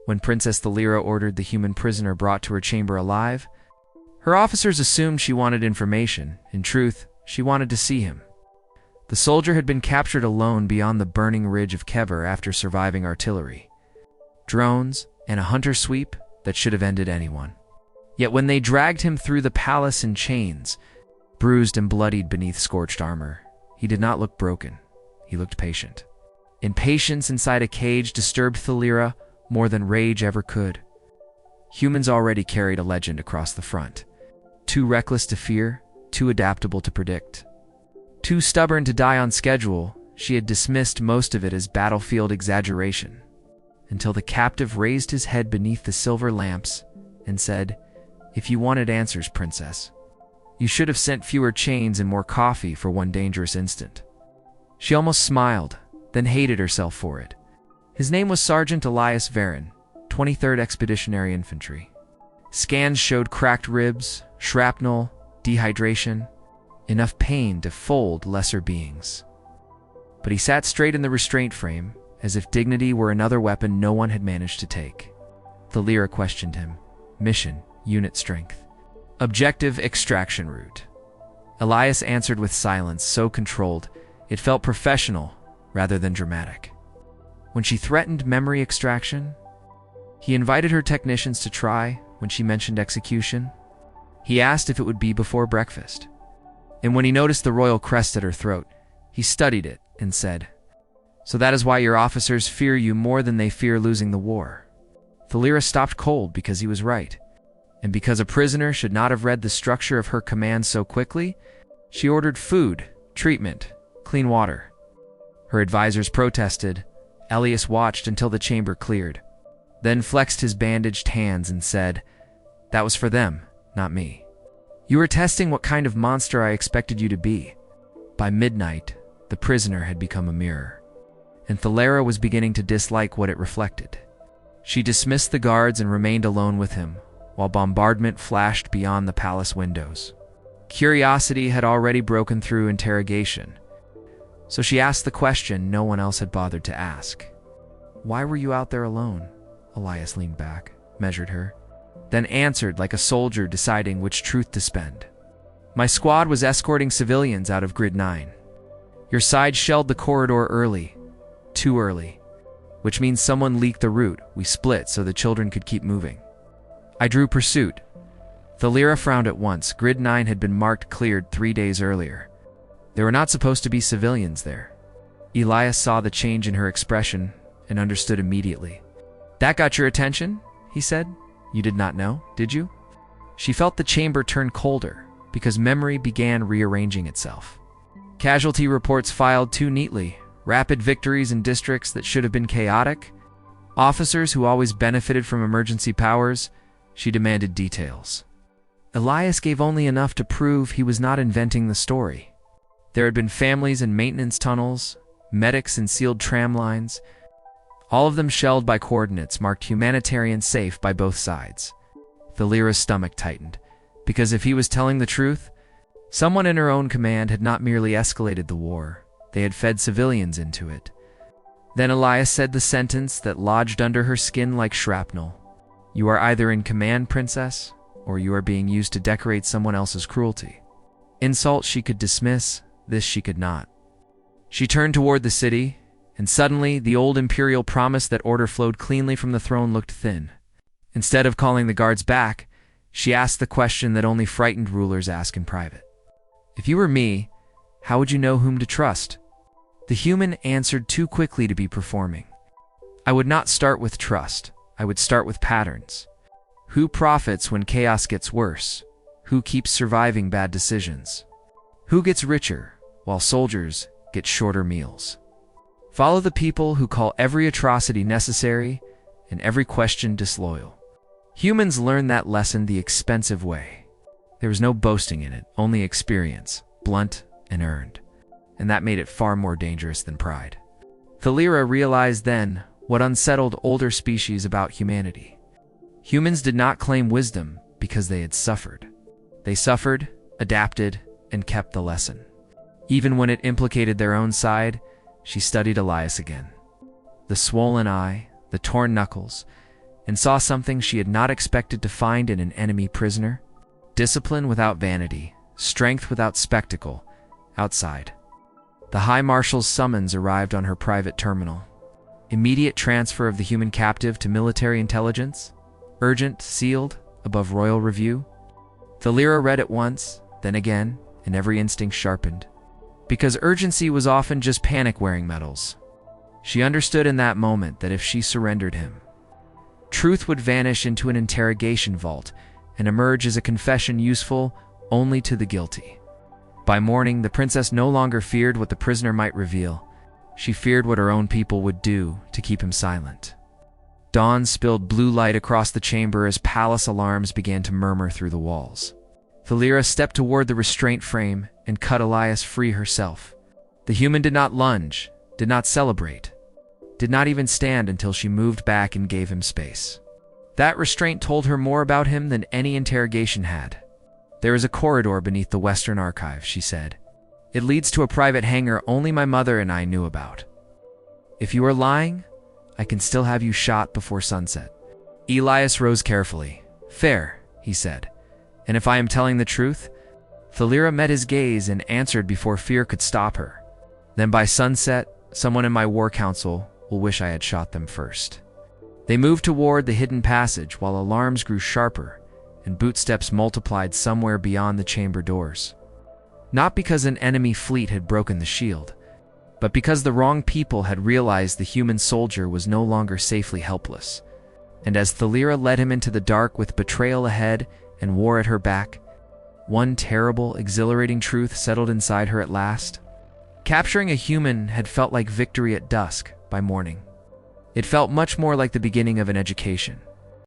When Princess Thalira ordered the human prisoner brought to her chamber alive, her officers assumed she wanted information. In truth, she wanted to see him. The soldier had been captured alone beyond the burning ridge of Kever after surviving artillery, drones, and a hunter sweep that should have ended anyone. Yet when they dragged him through the palace in chains, bruised and bloodied beneath scorched armor, he did not look broken. He looked patient. Impatience inside a cage disturbed Thalira more than rage ever could. Humans already carried a legend across the front. Too reckless to fear, too adaptable to predict. Too stubborn to die on schedule, she had dismissed most of it as battlefield exaggeration, until the captive raised his head beneath the silver lamps and said, "If you wanted answers, princess, you should have sent fewer chains and more coffee for one dangerous instant." She almost smiled, then hated herself for it. His name was Sergeant Elias Varen, 23rd Expeditionary Infantry. Scans showed cracked ribs, shrapnel, dehydration, enough pain to fold lesser beings. But he sat straight in the restraint frame, as if dignity were another weapon no one had managed to take. Thalira questioned him. Mission, unit strength. Objective, extraction route. Elias answered with silence so controlled, it felt professional rather than dramatic. When she threatened memory extraction, he invited her technicians to try. When she mentioned execution, he asked if it would be before breakfast. And when he noticed the royal crest at her throat, he studied it and said, "So that is why your officers fear you more than they fear losing the war." Thalira stopped cold because he was right. And because a prisoner should not have read the structure of her command so quickly, she ordered food, treatment, clean water. Her advisors protested. Elias watched until the chamber cleared, then flexed his bandaged hands and said, "That was for them, not me. You were testing what kind of monster I expected you to be." By midnight, the prisoner had become a mirror, and Thalira was beginning to dislike what it reflected. She dismissed the guards and remained alone with him, while bombardment flashed beyond the palace windows. Curiosity had already broken through interrogation, so she asked the question no one else had bothered to ask. "Why were you out there alone?" Elias leaned back, measured her, then answered like a soldier deciding which truth to spend. "My squad was escorting civilians out of Grid 9. Your side shelled the corridor early, too early, which means someone leaked the route. We split so the children could keep moving. I drew pursuit." Thalira frowned at once. Grid 9 had been marked cleared 3 days earlier. There were not supposed to be civilians there. Elias saw the change in her expression and understood immediately. "That got your attention?" he said. "You did not know, did you?" She felt the chamber turn colder because memory began rearranging itself. Casualty reports filed too neatly, rapid victories in districts that should have been chaotic, officers who always benefited from emergency powers. She demanded details. Elias gave only enough to prove he was not inventing the story. There had been families in maintenance tunnels, medics in sealed tram lines, all of them shelled by coordinates marked humanitarian safe by both sides. Thalira's stomach tightened, because if he was telling the truth, someone in her own command had not merely escalated the war, they had fed civilians into it. Then Elias said the sentence that lodged under her skin like shrapnel. "You are either in command, princess, or you are being used to decorate someone else's cruelty." Insult she could dismiss, this she could not. She turned toward the city, and suddenly the old imperial promise that order flowed cleanly from the throne looked thin. Instead of calling the guards back, she asked the question that only frightened rulers ask in private. "If you were me, how would you know whom to trust?" The human answered too quickly to be performing. "I would not start with trust. I would start with patterns. Who profits when chaos gets worse? Who keeps surviving bad decisions? Who gets richer while soldiers get shorter meals? Follow the people who call every atrocity necessary and every question disloyal." Humans learn that lesson the expensive way. There was no boasting in it, only experience, blunt and earned. And that made it far more dangerous than pride. Thalira realized then what unsettled older species about humanity. Humans did not claim wisdom because they had suffered. They suffered, adapted, and kept the lesson. Even when it implicated their own side, she studied Elias again. The swollen eye, the torn knuckles, and saw something she had not expected to find in an enemy prisoner. Discipline without vanity, strength without spectacle. Outside, the High Marshal's summons arrived on her private terminal. Immediate transfer of the human captive to military intelligence. Urgent, sealed, above royal review. Thalira read it once, then again, and every instinct sharpened. Because urgency was often just panic wearing medals. She understood in that moment that if she surrendered him, truth would vanish into an interrogation vault and emerge as a confession useful only to the guilty. By morning, the princess no longer feared what the prisoner might reveal. She feared what her own people would do to keep him silent. Dawn spilled blue light across the chamber as palace alarms began to murmur through the walls. Thalira stepped toward the restraint frame and cut Elias free herself. The human did not lunge, did not celebrate, did not even stand until she moved back and gave him space. That restraint told her more about him than any interrogation had. "There is a corridor beneath the Western Archive," she said. "It leads to a private hangar only my mother and I knew about. If you are lying, I can still have you shot before sunset." Elias rose carefully. "Fair," he said. "And if I am telling the truth?" Thalira met his gaze and answered before fear could stop her. "Then by sunset, someone in my war council will wish I had shot them first." They moved toward the hidden passage while alarms grew sharper and bootsteps multiplied somewhere beyond the chamber doors. Not because an enemy fleet had broken the shield, but because the wrong people had realized the human soldier was no longer safely helpless. And as Thalira led him into the dark with betrayal ahead and war at her back, one terrible, exhilarating truth settled inside her at last. Capturing a human had felt like victory at dusk by morning. It felt much more like the beginning of an education,